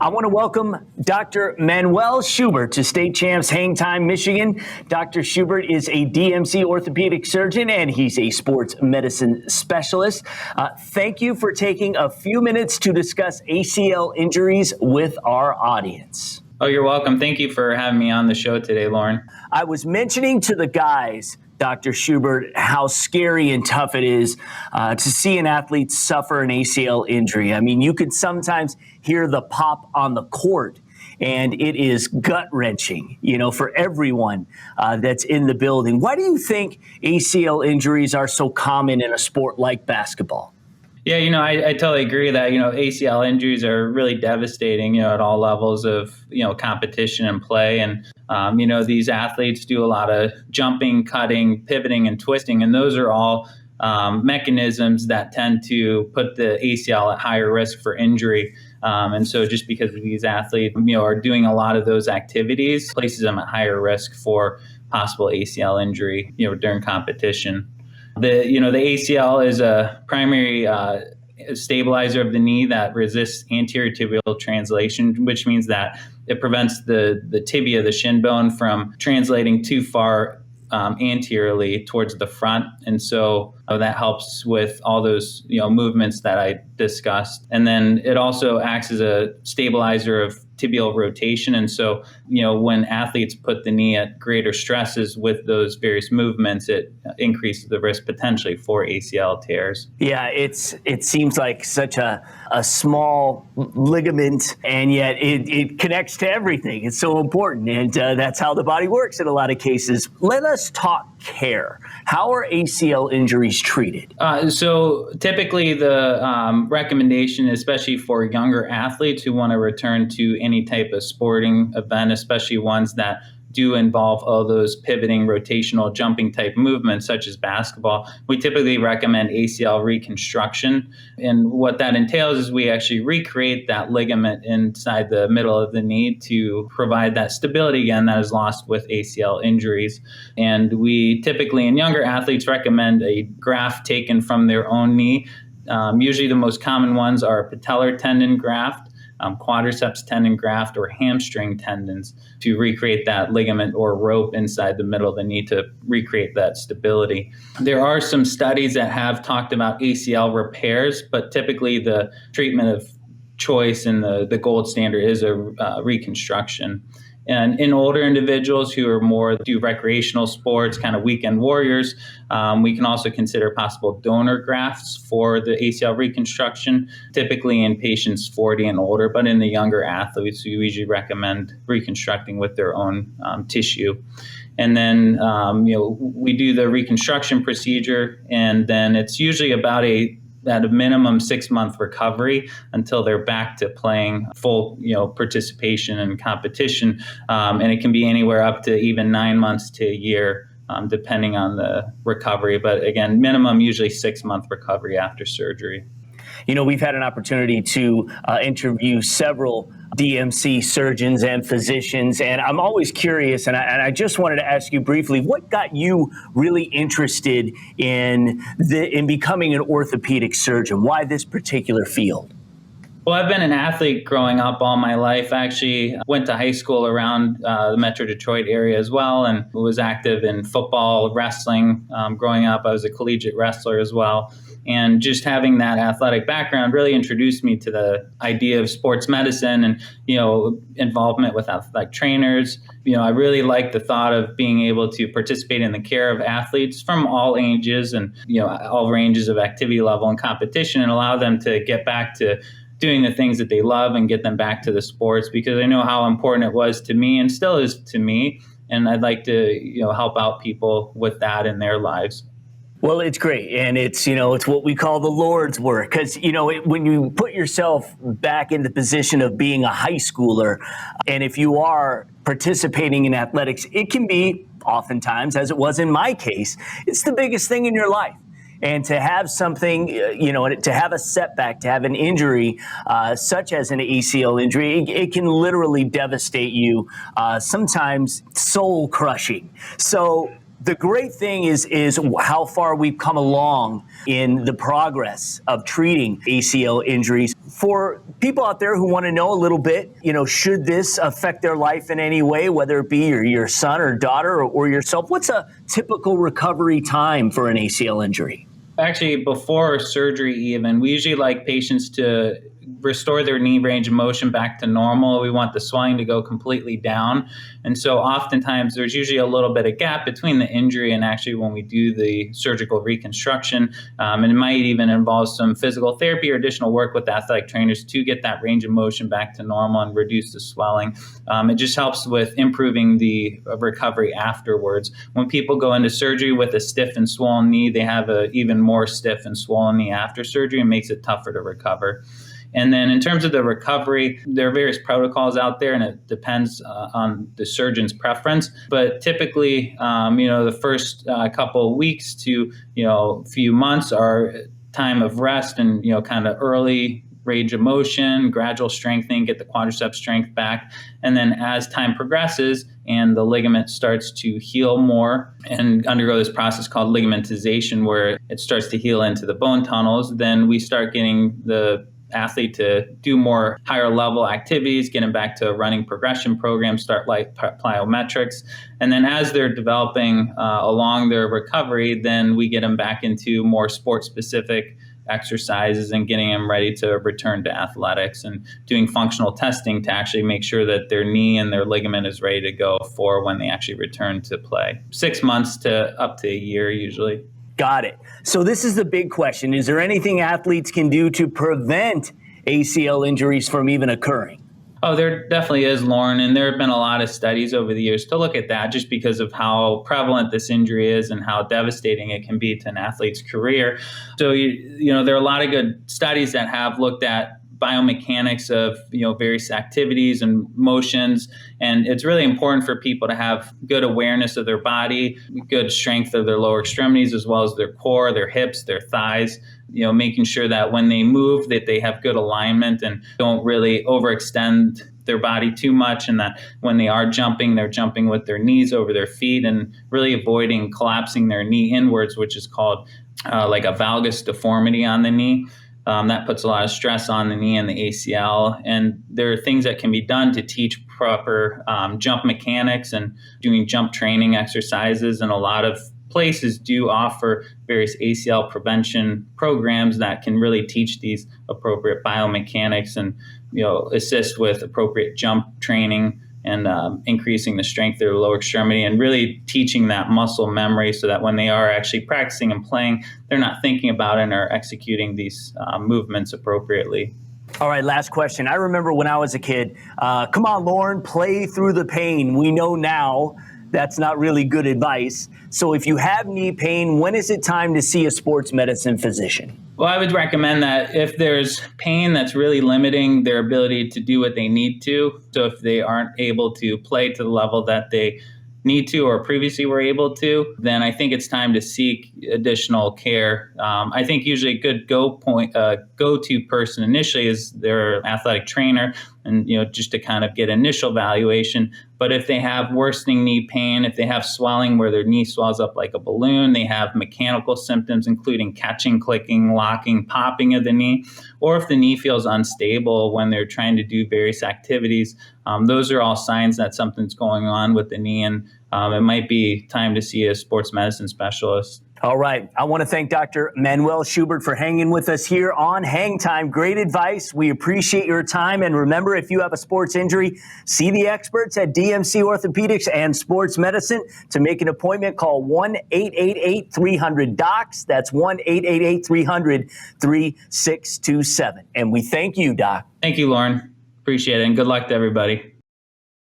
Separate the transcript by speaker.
Speaker 1: I want to welcome Dr. Manuel Schubert to State Champs Hangtime Michigan. Dr. Schubert is a DMC orthopedic surgeon and he's a sports medicine specialist. Thank you for taking a few minutes to discuss ACL injuries with our audience.
Speaker 2: Oh, you're welcome. Thank you for having me on the show today, Lorne.
Speaker 1: I was mentioning to the guys, Dr. Schubert, how scary and tough it is to see an athlete suffer an ACL injury. I mean, you could sometimes hear the pop on the court, and it is gut-wrenching, for everyone that's in the building. Why do you think ACL injuries are so common in a sport like basketball?
Speaker 2: Yeah, I totally agree that, ACL injuries are really devastating, at all levels of, competition and play. And, these athletes do a lot of jumping, cutting, pivoting, and twisting. And those are all mechanisms that tend to put the ACL at higher risk for injury. And so just because these athletes, are doing a lot of those activities, places them at higher risk for possible ACL injury, during competition. The ACL is a primary stabilizer of the knee that resists anterior tibial translation, which means that it prevents the tibia, the shin bone, from translating too far anteriorly towards the front. And so that helps with all those movements that I discussed. And then it also acts as a stabilizer of tibial rotation. And so, when athletes put the knee at greater stresses with those various movements, it increases the risk potentially for ACL tears.
Speaker 1: Yeah, it seems like such a small ligament, and yet it connects to everything. It's so important, and that's how the body works in a lot of cases. Let us talk care. How are ACL injuries treated?
Speaker 2: So typically the recommendation, especially for younger athletes who want to return to any type of sporting event, especially ones that do involve all those pivoting, rotational, jumping type movements, such as basketball, we typically recommend ACL reconstruction. And what that entails is we actually recreate that ligament inside the middle of the knee to provide that stability again that is lost with ACL injuries. And we typically, in younger athletes, recommend a graft taken from their own knee. Usually the most common ones are patellar tendon graft, quadriceps tendon graft, or hamstring tendons to recreate that ligament or rope inside the middle of the knee to recreate that stability. There are some studies that have talked about ACL repairs, but typically the treatment of choice and the gold standard is a reconstruction. And in older individuals who are more do recreational sports, kind of weekend warriors, we can also consider possible donor grafts for the ACL reconstruction, typically in patients 40 and older, but in the younger athletes, we usually recommend reconstructing with their own tissue. And then, we do the reconstruction procedure, and then it's usually at a minimum 6-month recovery until they're back to playing full, participation and competition. And it can be anywhere up to even 9 months to a year, depending on the recovery. But again, minimum usually 6-month recovery after surgery.
Speaker 1: We've had an opportunity to interview several DMC surgeons and physicians, and I'm always curious, and I just wanted to ask you briefly, what got you really interested in becoming an orthopedic surgeon? Why this particular field?
Speaker 2: Well, I've been an athlete growing up all my life. I actually went to high school around the Metro Detroit area as well, and was active in football, wrestling. Growing up, I was a collegiate wrestler as well. And just having that athletic background really introduced me to the idea of sports medicine and, involvement with athletic trainers. I really like the thought of being able to participate in the care of athletes from all ages and, all ranges of activity level and competition, and allow them to get back to doing the things that they love and get them back to the sports, because I know how important it was to me and still is to me. And I'd like to, help out people with that in their lives.
Speaker 1: Well, it's great. And it's what we call the Lord's work. Because, when you put yourself back in the position of being a high schooler, and if you are participating in athletics, it can be oftentimes, as it was in my case, it's the biggest thing in your life. And to have something, to have a setback, to have an injury, such as an ACL injury, it can literally devastate you, sometimes soul crushing. So The great thing is how far we've come along in the progress of treating ACL injuries. For people out there who want to know a little bit, should this affect their life in any way, whether it be your son or daughter or yourself, what's a typical recovery time for an ACL injury?
Speaker 2: Actually, before surgery even, we usually like patients to restore their knee range of motion back to normal. We want the swelling to go completely down. And so oftentimes there's usually a little bit of gap between the injury and actually when we do the surgical reconstruction. And it might even involve some physical therapy or additional work with athletic trainers to get that range of motion back to normal and reduce the swelling. It just helps with improving the recovery afterwards. When people go into surgery with a stiff and swollen knee, they have an even more stiff and swollen knee after surgery and makes it tougher to recover. And then in terms of the recovery, there are various protocols out there, and it depends on the surgeon's preference. But typically, the first couple of weeks to, few months are time of rest and, kind of early range of motion, gradual strengthening, get the quadriceps strength back. And then as time progresses and the ligament starts to heal more and undergo this process called ligamentization, where it starts to heal into the bone tunnels, then we start getting the athlete to do more higher level activities, get them back to a running progression program, start like plyometrics. And then as they're developing along their recovery, then we get them back into more sport specific exercises and getting them ready to return to athletics and doing functional testing to actually make sure that their knee and their ligament is ready to go for when they actually return to play. 6 months to up to a year usually.
Speaker 1: Got it. So this is the big question. Is there anything athletes can do to prevent ACL injuries from even occurring?
Speaker 2: Oh, there definitely is, Lorne, and there have been a lot of studies over the years to look at that just because of how prevalent this injury is and how devastating it can be to an athlete's career. So, there are a lot of good studies that have looked at biomechanics of various activities and motions, and it's really important for people to have good awareness of their body, good strength of their lower extremities as well as their core, their hips, their thighs, making sure that when they move that they have good alignment and don't really overextend their body too much, and that when they are jumping, they're jumping with their knees over their feet and really avoiding collapsing their knee inwards, which is called like a valgus deformity on the knee. That puts a lot of stress on the knee and the ACL. And there are things that can be done to teach proper jump mechanics and doing jump training exercises. And a lot of places do offer various ACL prevention programs that can really teach these appropriate biomechanics and assist with appropriate jump training and increasing the strength of their lower extremity and really teaching that muscle memory so that when they are actually practicing and playing, they're not thinking about it and are executing these movements appropriately.
Speaker 1: All right, last question. I remember when I was a kid, come on, Lorne, play through the pain. We know now that's not really good advice. So if you have knee pain, when is it time to see a sports medicine physician?
Speaker 2: Well, I would recommend that if there's pain that's really limiting their ability to do what they need to, so if they aren't able to play to the level that they need to or previously were able to, then I think it's time to seek additional care. I think usually a good go-to person initially is their athletic trainer, and just to kind of get initial evaluation. But if they have worsening knee pain, if they have swelling where their knee swells up like a balloon, they have mechanical symptoms including catching, clicking, locking, popping of the knee, or if the knee feels unstable when they're trying to do various activities, those are all signs that something's going on with the knee, and it might be time to see a sports medicine specialist.
Speaker 1: All right. I want to thank Dr. Manuel Schubert for hanging with us here on Hangtime. Great advice. We appreciate your time. And remember, if you have a sports injury, see the experts at DMC Orthopedics and Sports Medicine. To make an appointment, call 1-888-300-DOCS. That's 1-888-300-3627. And we thank you, Doc.
Speaker 2: Thank you, Lorne. Appreciate it. And good luck to everybody.